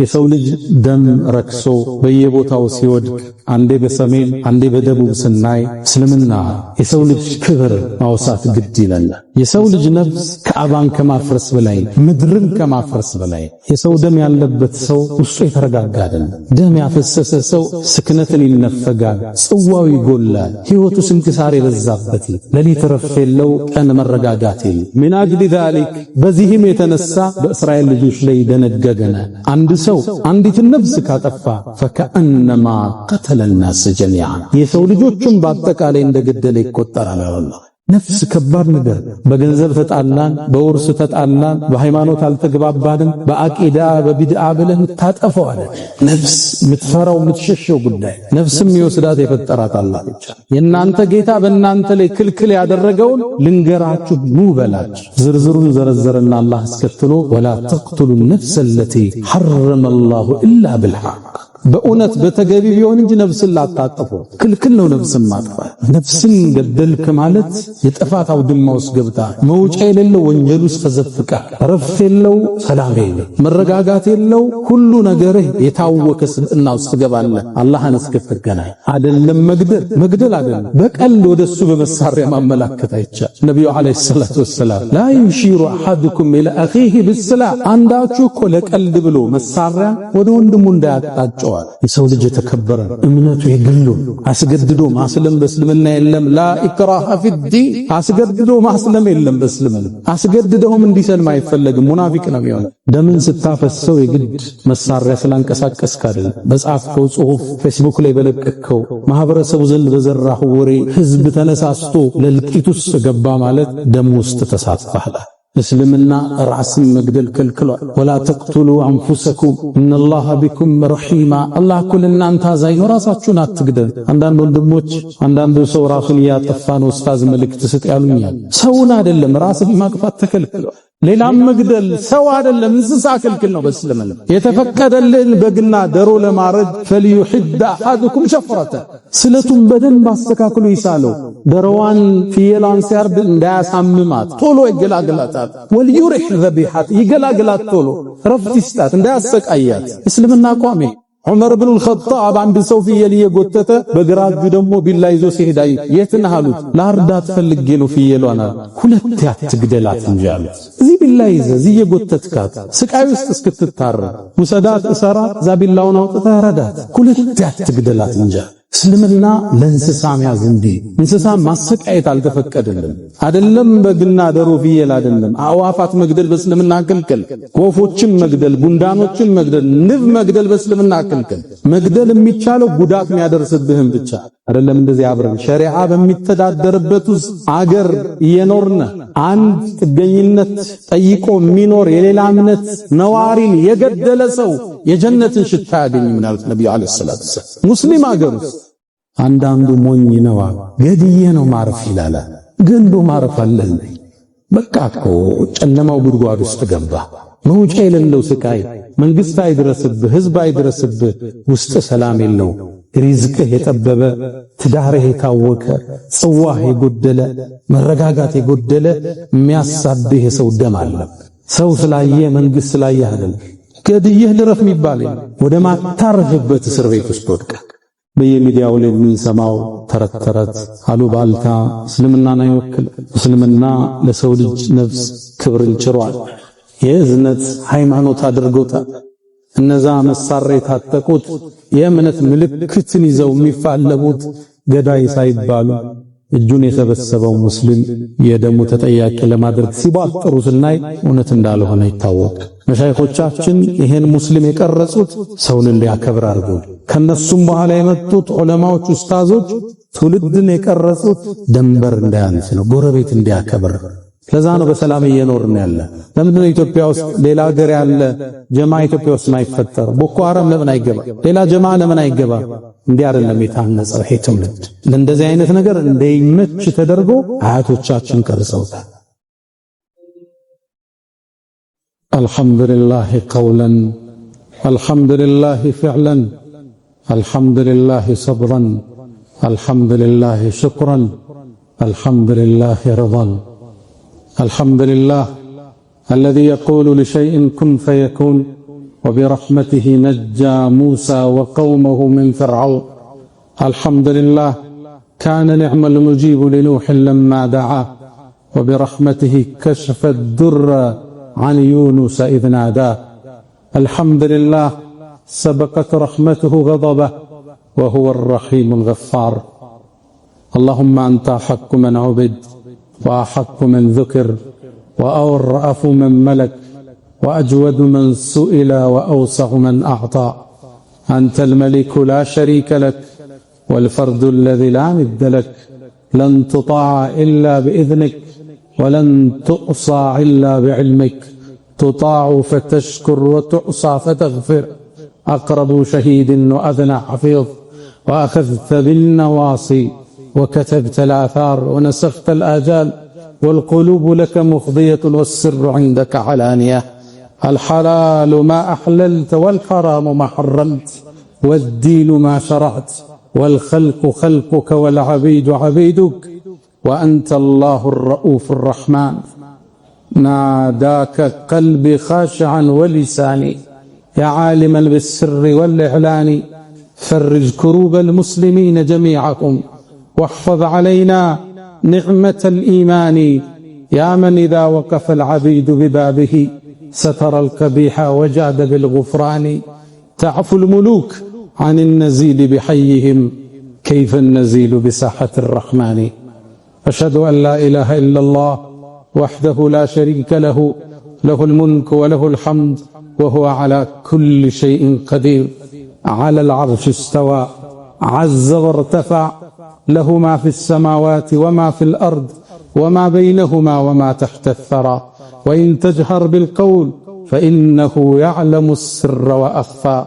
የሰው ልጅ ደም ረክሶ በየቦታው ሲወድቅ አንዴ በሰሜን አንዴ በደቡብ ስናይ እስልምና የሰው ልጅ ክብር ማውሳት ግድ ይለናል። የሰው ልጅ ነፍስ ከአባን ከማፍረስ በላይ ምድርን ከማፍረስ በላይ የሰው ደም ያለበት ሰው ውስጡ የተረጋጋ አይደለም። ደም ያፈሰሰ ሰው ስክነትን ይነፈጋል፣ ጽዋው ይጎላል፣ ሕይወቱ ስንክሳር የበዛበት ሌሊት ረፍት የለው፣ ቀን መረጋጋት የለው። ምን አጅሊ ዛሊክ በዚህም የተነሳ በእስራኤል ልጆች ላይ ደነገገነ አንድ ሰው አንዲት ነፍስ ካጠፋ ፈከአነማ ቀተለ الناس جميعا የሰው ልጆችን በአጠቃላይ እንደገደለ ይቆጠራል። አላህ ነፍስ ከባድ ነገር። በገንዘብ ተጣላን፣ በውርስ ተጣላን፣ በሃይማኖት አልተግባባንም፣ በአቂዳ በቢድዓ ብለን ታጠፈዋል። ነፍስ የምትፈራው የምትሸሸው ጉዳይ ነፍስም ይወስዳት የፈጠራት አላህ ብቻ። የእናንተ ጌታ በእናንተ ላይ ክልክል ያደረገውን ልንገራችሁ ኑ በላችሁ። ዝርዝሩን ዘረዘረና አላህ አስከትሎ ወላ ተቅቱሉ النفس التي حرم الله إلا بالحق በእውነት በተገቢ ቢሆን እንጂ ነፍስን ላታጠፉ ክልክል ነው። ነፍስን ማጥፋት ነፍስን ገደልክ ማለት የጥፋት አውድማ ውስጥ ገብታ መውጫ የሌለው ወንጀል ውስጥ ተዘፍቃ ረፍት የለው ሰላም የለው መረጋጋት የለው ሁሉ ነገር የታወከ ስብዕና ውስጥ ትገባለህ። አላህን እስክትገናኝ አይደለም መግደል አይደለም በቀልድ ወደሱ በመሳሪያ ማመላከት አይቻል። ነብዩ አለይሂ ሰላቱ ወሰላም ላ ይሽሩ አሐዱኩም ኢላ አኺሂ ቢስላህ አንዳችሁ እኮ ለቀልድ ብሎ መሳሪያ ወደ ወንድሙ እንዳያጣጭ የሰው ልጅ የተከበረ እምነቱ የግሉ አስገድዶ ማስለም በእስልምና የለም። ላ ኢክራሃ ፊዲን አስገድዶ ማስለም የለም በእስልምና። አስገድደውም እንዲሰልም አይፈለግም፣ ሙናፊቅ ነው የሚሆነው። ደምን ስታፈሰው የግድ መሳሪያ ስላንቀሳቀስክ አይደለም። በጻፍከው ጽሑፍ፣ ፌስቡክ ላይ በለቀቅከው፣ ማህበረሰቡ ዘንድ በዘራህ ወሬ ህዝብ ተነሳስቶ ለልቂት ውስጥ ገባ ማለት ደም ውስጥ ተሳትፈሃል። እስልምና ራስን መግደል ከልክሏል። ወላ ተቅቱሉ አንፉሰኩም ኢነላሃ ቢኩም ረሒማ አላህ እኮ ለእናንተ አዛኝ ነው፣ ራሳችሁን አትግደል። አንዳንድ ወንድሞች አንዳንዱ ሰው ራሱን እያጠፋ ነው ኡስታዝ መልእክት ስጥ ያሉኛል። ሰውን አይደለም ራስን ማጥፋት ተከልክሏል። ሌላም መግደል ሰው አይደለም እንስሳ ክልክል ነው በእስልምና። የተፈቀደልን በግና ደሮ ለማረድ فليحد احدكم شفرته ስለቱን በደንብ አስተካክሎ ይሳለው። ደሮዋን ፍየሏን ሲያርድ እንዳያሳምማት ቶሎ ይገላግላታል። ወልዩሪህ ذبيحات ይገላግላት ቶሎ ረፍት ይስጣት እንዳያሰቃያት። እስልምና ቋሚ ዑመር ብን الخطاب አንድ ሰው ፍየል እየጎተተ በግራ እጁ ደግሞ ቢላ ይዞ ሲሄድ የት ነህ አሉት። ላርዳት ፈልጌ ነው ፍየሏን። ሁለት አትግደላት እንጂ አሉት። እዚህ ቢላ ይዘህ እዚህ እየጎተትካት ስቃይ ውስጥ እስክትታረድ ውሰዳት እሰራ እዛ ቢላውን አውጥተህ ረዳት። ሁለት አትግደላት እንጂ እስልምና ለእንስሳ መያዝ እንዴ እንስሳ ማሰቃየት አልተፈቀደልንም። አይደለም በግና ደሮ ፍየል አይደለም አዋፋት መግደል በእስልምና ክልክል። ወፎችን መግደል፣ ጉንዳኖችን መግደል፣ ንብ መግደል በእስልምና ክልክል። መግደል የሚቻለው ጉዳት የሚያደርስብህም ብቻ አይደለም። እንደዚህ አብረን ሸሪዓ በሚተዳደርበት ውስጥ አገር እየኖርነ አንድ ጥገኝነት ጠይቆ የሚኖር የሌላ እምነት ነዋሪን የገደለ ሰው የጀነትን ሽታ ያገኝም ማለት ነብዩ አለይሂ ሰላቱ ወሰለም። ሙስሊም አገር ውስጥ አንዳንዱ ሞኝ ነው ገድዬ ነው ማረፍ ይላል። ገንዶ ማረፍ አለኝ በቃ እኮ ጨለማው ጉድጓድ ውስጥ ገባ። መውጫ የሌለው ስቃይ መንግስት አይድረስብህ፣ ህዝብ አይድረስብህ፣ ውስጥ ሰላም የለው፣ ሪዝቅህ የጠበበ፣ ትዳርህ የታወከ፣ ጽዋህ የጎደለ፣ መረጋጋት የጎደለ የሚያሳብህ የሰው ደም አለ። ሰው ስላየ መንግስት ስላየ አይደለም። ገድየህ ልረፍ የሚባል ወደ ማታረፍበት እስር ቤት ውስጥ ወድቀ በየሚዲያው ላይ የምንሰማው ተረት አሉባልታ እስልምናን አይወክል። እስልምና ለሰው ልጅ ነፍስ ክብርን ችሯል። የእዝነት ሃይማኖት አድርጎታል። እነዛ መሳሪያ የታጠቁት የእምነት ምልክትን ይዘው የሚፋለሙት ገዳይ ሳይባሉ እጁን የሰበሰበው ሙስሊም የደሙ ተጠያቂ ለማድረግ ሲባጥሩ ስናይ እውነት እንዳልሆነ ይታወቅ። መሻይኾቻችን ይሄን ሙስሊም የቀረጹት ሰውን እንዲያከብር አድርገው፣ ከነሱም በኋላ የመጡት ዑለማዎች ኡስታዞች ትውልድን የቀረጹት ደንበር እንዳያንስ ነው፣ ጎረቤት እንዲያከብር። ለዛ ነው በሰላም እየኖርን ያለ። ለምንድነው ኢትዮጵያ ውስጥ ሌላ ሀገር ያለ ጀማ ኢትዮጵያ ውስጥ ማይፈጠር? ቦኮ ሐራም ለምን አይገባ? ሌላ ጀማ ለምን አይገባ? እንዲህ አይደለም የታነጸው ይሄ ትውልድ። ለእንደዚህ አይነት ነገር እንደይመች ተደርጎ አያቶቻችን ቀርጸውታል። አልሐምዱሊላህ ቀውለን አልሐምዱሊላህ ፊዕለን አልሐምዱሊላህ ሰብረን አልሐምዱሊላህ ሽክረን አልሐምዱሊላህ ረضን الحمد لله الذي يقول لشيء كن فيكون وبرحمته نجى موسى وقومه من فرعون. الحمد لله كان نعم المجيب لنوح لما دعاه، وبرحمته كشف الدر عن يونس إذ ناداه. الحمد لله سبقت رحمته غضبه وهو الرحيم الغفار. اللهم أنت أحق من عبد وأحق من ذكر وأرأف من ملك وأجود من سئل وأوسع من أعطى. أنت الملك لا شريك لك والفرد الذي لا ند لك، لن تطاع إلا بإذنك ولن تؤصى إلا بعلمك، تطاع فتشكر وتعصى فتغفر، أقرب شهيد وأذنى حفيظ، وأخذت بالنواصي وكتبت الآثار ونسخت الآجال، والقلوب لك مفضية والسر عندك علانية. الحلال ما أحللت والحرام ما حرمت، والدين ما شرعت، والخلق خلقك والعبيد عبيدك، وأنت الله الرؤوف الرحمن. ناداك قلبي خاشعا ولساني يا عالما بالسر والإعلان، فرج كروب المسلمين جميعهم واحفظ علينا نعمة الإيمان، يا من إذا وقف العبيد ببابه ستر القبيح وجاد بالغفران. تعفو الملوك عن النزيل بحيهم، كيف النزيل بساحة الرحمن. أشهد أن لا إله إلا الله وحده لا شريك له، له الملك وله الحمد وهو على كل شيء قدير. على العرش استوى عز وارتفع، له ما في السماوات وما في الأرض وما بينهما وما تحت الثرى. وإن تجهر بالقول فإنه يعلم السر وأخفى،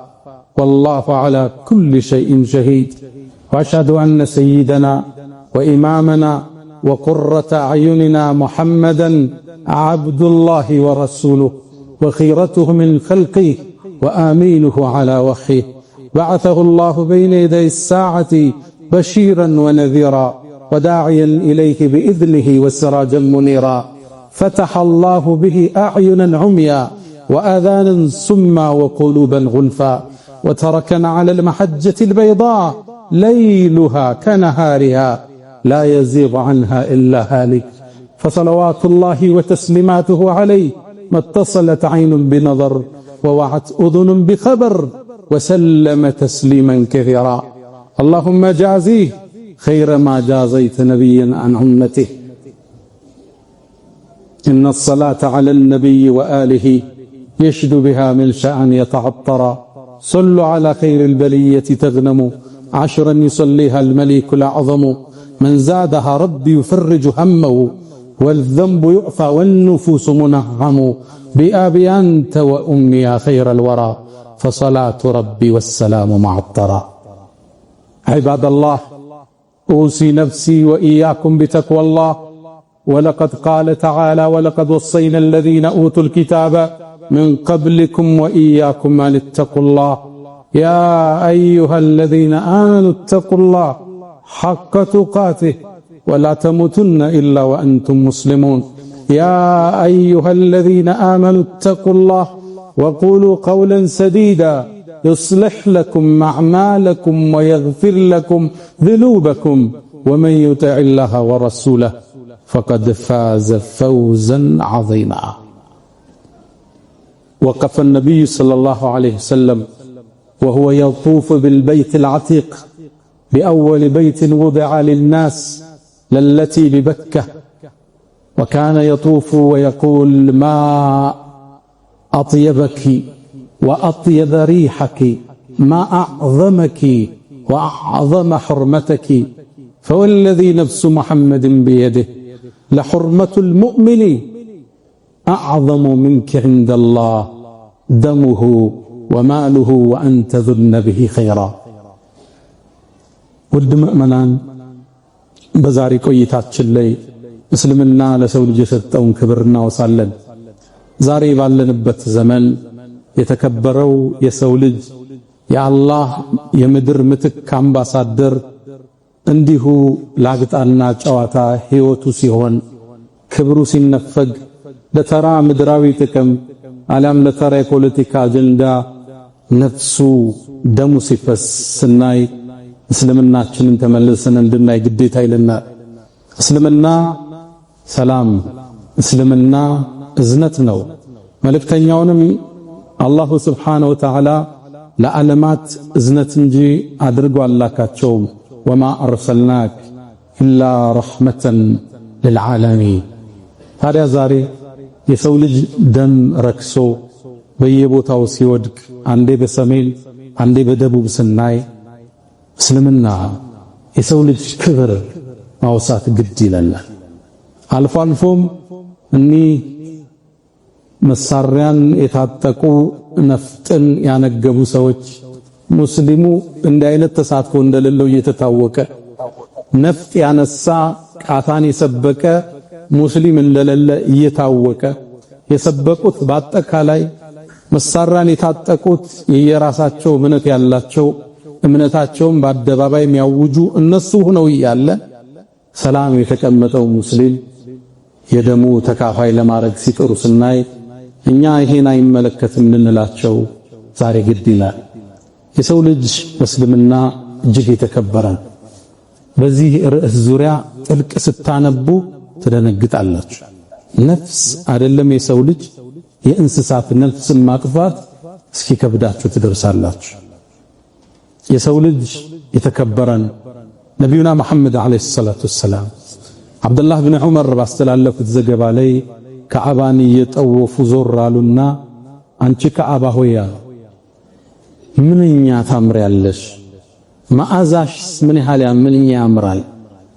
والله على كل شيء شهيد. وأشهد أن سيدنا وإمامنا وقرة أعيننا محمدا عبد الله ورسوله وخيرته من خلقه وآمينه على وحيه، بعثه الله بين يدي الساعة بشيرا ونذيرا وداعيا إليه بإذنه وسراجا منيرا. فتح الله به أعينا عميا وآذانا سما وقلوبا غلفا، وتركنا على المحجة البيضاء ليلها كنهارها لا يزيغ عنها إلا هالك. فصلوات الله وتسليماته عليه ما اتصلت عين بنظر ووعت أذن بخبر، وسلم تسليما كثيرا. اللهم جازيه خير ما جازيت نبيا عن أمته. إن الصلاة على النبي وآله يشد بها من شأن يتعطرا. صلوا على خير البلية تغنموا، عشرا يصليها الملك الأعظم، من زادها ربي يفرج همه، والذنب يعفى والنفوس منعم. بأبي أنت وأمي يا خير الورى، فصلاة ربي والسلام معطرا. عباد الله، أوصي نفسي وإياكم بتقوى الله. ولقد قال تعالى: ولقد وصينا الذين أوتوا الكتاب من قبلكم وإياكم أن اتقوا الله. يا أيها الذين آمنوا اتقوا الله حق تقاته ولا تموتن إلا وأنتم مسلمون. يا أيها الذين آمنوا اتقوا الله وقولوا قولا سديدا يصلح لكم أعمالكم ويغفر لكم ذنوبكم، ومن يطع الله ورسوله فقد فاز فوزا عظيما. وقف النبي صلى الله عليه وسلم وهو يطوف بالبيت العتيق بأول بيت وضع للناس للتي ببكة، وكان يطوف ويقول: ما أطيبك وأطيب ريحك، ما أعظمك وأعظم حرمتك، فوالذي نفس محمد بيده لحرمة المؤمن أعظم منك عند الله دمه وماله وأنت ذن به خيرا. ውድ ምእመናን፣ በዛሬ ቆይታችን ላይ እስልምና ለሰው ልጅ የሰጠውን ክብር እናወሳለን። ዛሬ ባለንበት ዘመን የተከበረው የሰው ልጅ የአላህ የምድር ምትክ አምባሳደር እንዲሁ ላግጣና ጨዋታ ሕይወቱ ሲሆን ክብሩ ሲነፈግ ለተራ ምድራዊ ጥቅም አሊያም ለተራ የፖለቲካ አጀንዳ ነፍሱ ደሙ ሲፈስ ስናይ እስልምናችንን ተመልሰን እንድናይ ግዴታ ይለናል። እስልምና ሰላም፣ እስልምና እዝነት ነው። መልእክተኛውንም አላሁ ስብሓነሁ ወተዓላ ለዓለማት እዝነት እንጂ አድርጎ አላካቸውም። ወማ አርሰልናክ ኢላ ረሕመተን ልልዓለሚን። ታዲያ ዛሬ የሰው ልጅ ደም ረክሶ በየቦታው ሲወድቅ አንዴ በሰሜን አንዴ በደቡብ ስናይ እስልምና የሰው ልጅ ክብር ማውሳት ግድ ይለናል። አልፎ አልፎም እኒህ መሳሪያን የታጠቁ ነፍጥን ያነገቡ ሰዎች ሙስሊሙ እንዲህ አይነት ተሳትፎ እንደሌለው እየተታወቀ ነፍጥ ያነሳ ቃታን የሰበቀ ሙስሊም እንደሌለ እየታወቀ የሰበቁት በአጠቃላይ መሳሪያን የታጠቁት የየራሳቸው እምነት ያላቸው እምነታቸውን በአደባባይ የሚያውጁ እነሱ ሆነው እያለ ሰላም የተቀመጠው ሙስሊም የደሙ ተካፋይ ለማድረግ ሲጥሩ ስናይ እኛ ይሄን አይመለከትም ልንላቸው ዛሬ ግድ ይላል። የሰው ልጅ እስልምና እጅግ የተከበረ ነው። በዚህ ርዕስ ዙሪያ ጥልቅ ስታነቡ ትደነግጣላችሁ። ነፍስ አይደለም የሰው ልጅ የእንስሳት ነፍስ ማጥፋት እስኪከብዳችሁ ትደርሳላችሁ። የሰው ልጅ የተከበረ ነው። ነቢዩና መሐመድ ዓለይሂ ሰላቱ ወሰላም አብዱላህ ብን ዑመር ባስተላለፉት ዘገባ ላይ ከዓባን እየጠወፉ ዞር አሉና አንቺ ከዓባ ሆይ ምንኛ ታምሪያለሽ፣ መዓዛሽ ምን ያህል ምንኛ ያምራል፣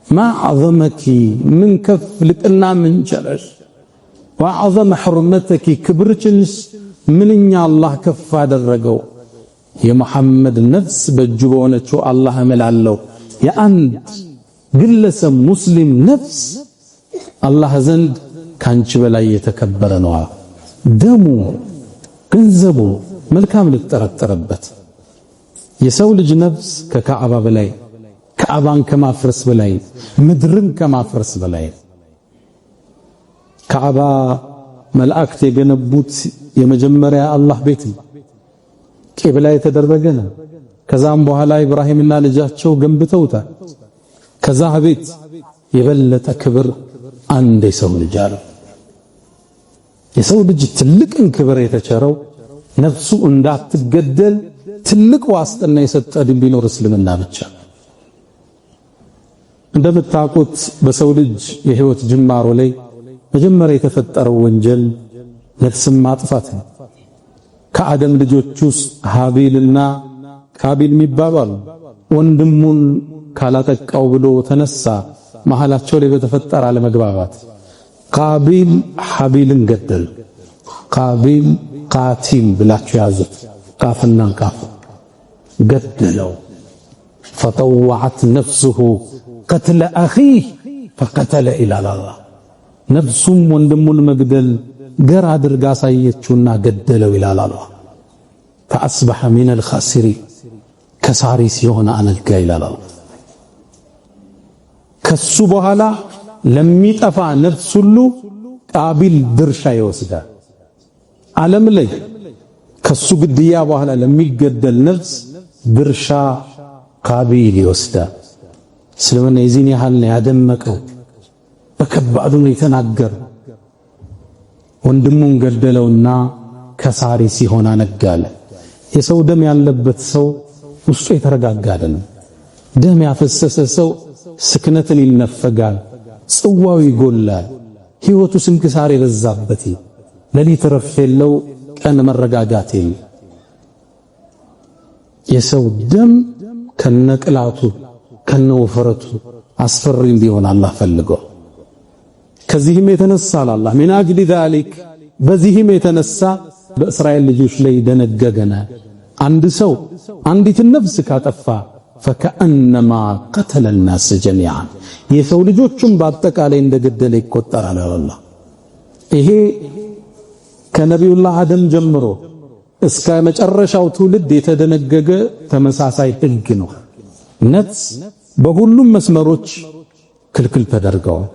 ማዕዘመኪ ምን ከፍ ልቅና ምን ቸረሽ፣ ወአዕዘመ ሕርመተኪ ክብርችንስ ምንኛ አላህ ከፍ አደረገው። የሙሐመድ ነፍስ በእጁ በሆነችው አላህ እምላለሁ የአንድ ግለሰብ ሙስሊም ነፍስ አላህ ዘንድ ካንቺ በላይ የተከበረ ነው። ደሙ፣ ገንዘቡ መልካም ልትጠረጠረበት። የሰው ልጅ ነፍስ ከካዕባ በላይ፣ ካዕባን ከማፍረስ በላይ፣ ምድርን ከማፍረስ በላይ። ካዕባ መላእክት የገነቡት የመጀመሪያ አላህ ቤት ነው። ቂብላ የተደረገ ነው። ከዛም በኋላ ኢብራሂምና ልጃቸው ገንብተውታል። ከዛ ቤት የበለጠ ክብር አንድ የሰው ልጅ አለው። የሰው ልጅ ትልቅን ክብር የተቸረው ነፍሱ እንዳትገደል ትልቅ ዋስትና የሰጠ ድን ቢኖር እስልምና ብቻ። እንደምታውቁት በሰው ልጅ የህይወት ጅማሮ ላይ መጀመሪያ የተፈጠረው ወንጀል ነፍስን ማጥፋት ነው። ከአደም ልጆች ውስጥ ሃቢልና ካቢል የሚባባሉ ወንድሙን ካላጠቃው ብሎ ተነሳ። መሃላቸው ላይ በተፈጠረ አለመግባባት ካቢል ሃቢልን ገደል። ካቢል ቃቲል ብላችሁ ያዙት፣ ቃፍና ቃፍ ገደለው። ፈጠወዐት ነፍሱሁ ቀትለ አኺህ ፈቀተለ ኢላላ ነፍሱም ወንድሙን መግደል ገር አድርጋ አሳየችውና ገደለው ይላል አላህ። ፈአስበሐ ሚነል ኻሲሪን ከሳሪ ሲሆን አነጋ ይላል አላህ። ከሱ በኋላ ለሚጠፋ ነፍስ ሁሉ ቃቢል ድርሻ ይወስዳል። ዓለም ላይ ከሱ ግድያ በኋላ ለሚገደል ነፍስ ድርሻ ቃቢል ይወስዳል። እስልምና የዚህን ያህል ነው ያደመቀው፣ በከባዱ ነው የተናገረው። ወንድሙን ገደለውና ከሳሪ ሲሆን አነጋለ። የሰው ደም ያለበት ሰው ውስጡ የተረጋጋ አይደለም። ደም ያፈሰሰ ሰው ስክነትን ይነፈጋል፣ ጽዋው ይጎላል፣ ህይወቱ ስንክሳር የበዛበት፣ ሌሊት ረፍት የለው፣ ቀን መረጋጋት የለው። የሰው ደም ከነቅላቱ ከነውፍረቱ አስፈሪ እንዲሆን አላህ ፈልገው። ከዚህም የተነሳ አላህ ሚን አጅሊ ዛሊክ በዚህም የተነሳ በእስራኤል ልጆች ላይ ደነገገና አንድ ሰው አንዲትን ነፍስ ካጠፋ ፈከአነማ ቀተለ الناس جميعا የሰው ልጆችን በአጠቃላይ እንደገደለ ይቆጠራል አላህ። ይሄ ከነቢዩላህ አደም ጀምሮ እስከ መጨረሻው ትውልድ የተደነገገ ተመሳሳይ ህግ ነው። ነፍስ በሁሉም መስመሮች ክልክል ተደርገዋል።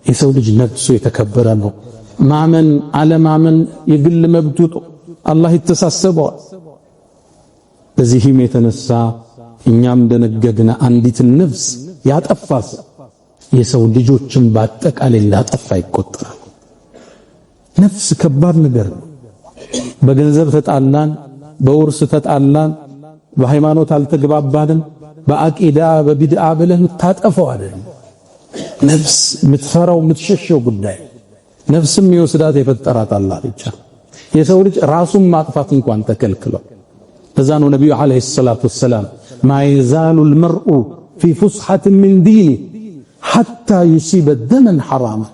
የሰው ልጅ ነፍሱ የተከበረ ነው። ማመን አለማመን የግል መብቱ አላህ ይተሳሰበዋል። በዚህም የተነሳ እኛም ደነገግና አንዲት ነፍስ ያጠፋስ የሰው ልጆችን በአጠቃላይ እንዳጠፋ ይቆጠራል። ነፍስ ከባድ ነገር ነው። በገንዘብ ተጣላን፣ በውርስ ተጣላን፣ በሃይማኖት አልተግባባንም፣ በአቂዳ በቢድዓ ብለን ታጠፋው አይደለም። ነፍስ የምትፈራው የምትሸሸው ጉዳይ ነፍስም ይወስዳት የፈጠራት አላህ ብቻ። የሰው ልጅ ራሱን ማጥፋት እንኳን ተከልክለው። ለዛ ነው ነብዩ አለይሂ ሰላቱ ወሰላም ማ የዛሉ المرء في فسحة من دينه حتى يصيب دما حراما።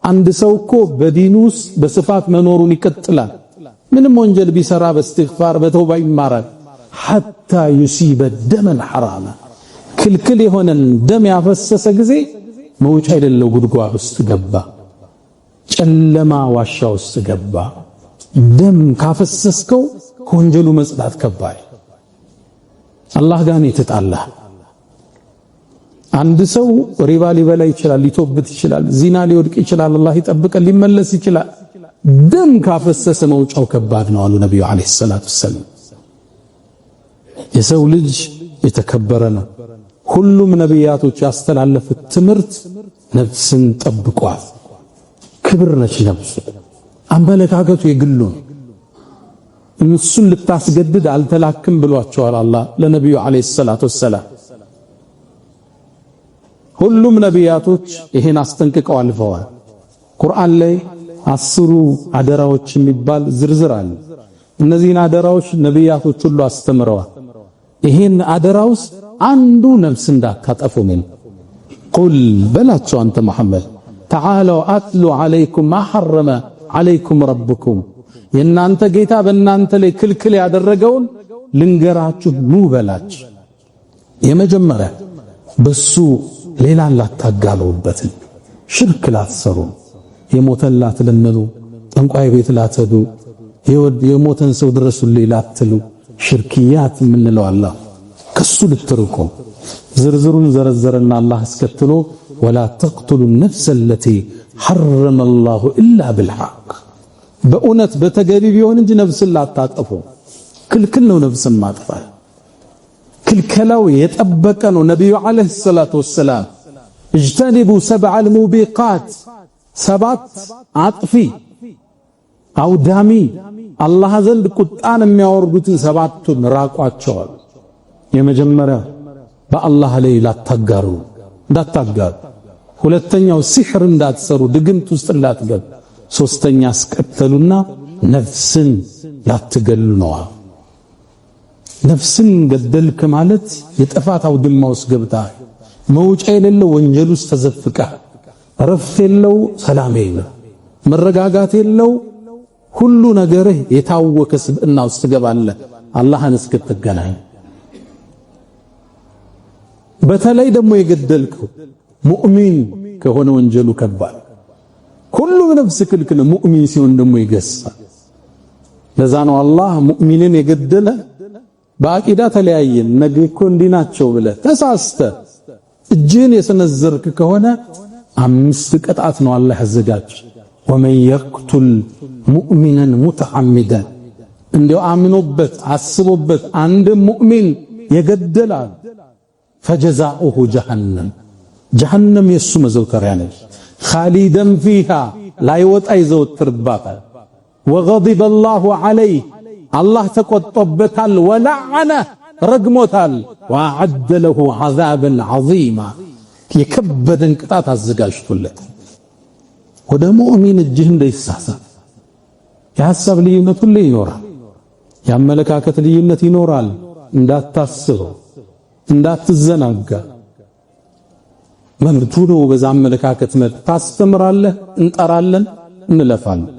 አንድ ሰው እኮ በዲኑ ውስጥ በስፋት መኖሩን ይቀጥላል። ምንም ወንጀል ቢሰራ በእስትግፋር በተውባ ይማራል። حتى يصيب دما حراما ክልክል የሆነን ደም ያፈሰሰ ጊዜ መውጫ የሌለው ጉድጓድ ውስጥ ገባ፣ ጨለማ ዋሻ ውስጥ ገባ። ደም ካፈሰስከው ከወንጀሉ መጽዳት ከባድ። አላህ ጋር የተጣላ አንድ ሰው ሪባ ሊበላ ይችላል፣ ሊቶብት ይችላል፣ ዚና ሊወድቅ ይችላል፣ አላህ ይጠብቀን፣ ሊመለስ ይችላል። ደም ካፈሰሰ መውጫው ከባድ ነው አሉ ነብዩ አለይሂ ሰላቱ ወሰለም። የሰው ልጅ የተከበረ ነው። ሁሉም ነቢያቶች ያስተላለፉት ትምህርት ነፍስን ጠብቋል። ክብር ነች ነፍስ። አመለካከቱ የግሉ ነው። እሱን ልታስገድድ አልተላክም ብሏቸዋል አላህ ለነብዩ አለይሂ ሰላቱ ወሰላም። ሁሉም ነቢያቶች ይሄን አስጠንቅቀው አልፈዋል። ቁርአን ላይ 10 አደራዎች የሚባል ዝርዝር አለ። እነዚህን አደራዎች ነቢያቶች ሁሉ አስተምረዋል። ይሄን አደራ ውስጥ አንዱ ነፍስ እንዳታጠፉ ነው። ቁል በላቸው አንተ መሐመድ ተዓለው አትሉ ዐለይኩም ማ ሐረመ ዐለይኩም ረብኩም የናንተ ጌታ በእናንተ ላይ ክልክል ያደረገውን ልንገራችሁ ኑ በላችሁ። የመጀመሪያ በሱ ሌላን ላታጋሉበት፣ ሽርክ ላትሰሩ፣ የሞተን ላትለምኑ፣ ጠንቋይ ቤት ላትሄዱ፣ የሞተን ሰው ድረሱልኝ ላትሉ፣ ሽርክያት የምንለው አላህ ከሱ ልትርቁ። ዝርዝሩን ዘረዘረና አላህ አስከትሎ ወላ ተቅቱሉ ነፍሰ ለቲ ሐረመ አላሁ ኢላ ቢልሐቅ በእውነት በተገቢ ቢሆን እንጂ ነፍስን ላታጠፉ። ክልክል ነው ነፍስን ማጥፋት። ክልከላው የጠበቀ ነው። ነብዩ አለይሂ ሰላቱ ወሰላም እጅተኒቡ ሰብዐል ሙቢቃት 7 አጥፊ አውዳሚ አላህ ዘንድ ቁጣን የሚያወርዱትን 7ቱን ራቋቸዋል። የመጀመሪያ በአላህ ላይ ላታጋሩ እንዳታጋሩ። ሁለተኛው ሲሕር እንዳትሰሩ ድግምት ውስጥ እንዳትገቡ። ሶስተኛ አስቀጠሉና ነፍስን ላትገሉ ነው። ነፍስን ገደልክ ማለት የጥፋት አውድማ ውስጥ ገብተሃል። መውጫ የሌለው ወንጀል ውስጥ ተዘፍቀህ፣ ረፍት የለው ሰላም የለው መረጋጋት የለው ሁሉ ነገርህ የታወከ ስብዕና ውስጥ ትገባለህ አላህን እስክትገናኝ። በተለይ ደግሞ የገደልከው ሙእሚን ከሆነ ወንጀሉ ከባድ። ሁሉም ነፍስ ክልክል፣ ሙእሚን ሲሆን ደግሞ ይገሳል። ለዛ ነው አላህ ሙእሚንን የገደለ በአቂዳ ተለያየን ነገ እኮ እንዲህ ናቸው ብለህ ተሳስተ እጅህን የሰነዘርክ ከሆነ 5 ቅጣት ነው አላህ ያዘጋጅ። ወመን የቅቱል ሙእሚናን ሙተዓሚዳን እንዲያው አምኖበት አስቦበት አንድ ሙእሚን የገደላል ፈጀዛኡሁ ጀሃነም የሱ መዘውተሪያ ነች። ኻሊደን ፊሃ ላይወጣ ይዘወትርባታል። ወገዲበ አላሁ ዐለይህ አላህ ተቆጥቶበታል። ወለዐነ ረግሞታል። ወአዐደ ለሁ ዐዛበን ዐዚማ የከበደን ቅጣት አዘጋጅቶለት። ወደ ሙእሚን እጅህ እንዳይሳሳት የሐሳብ ልዩነት ሁሉ ይኖራል። የአመለካከት ልዩነት ይኖራል። እንዳታስበው እንዳትዘናጋ መብቱ ነው። በዛ አመለካከት ታስተምራለህ፣ እንጠራለን፣ እንለፋለን።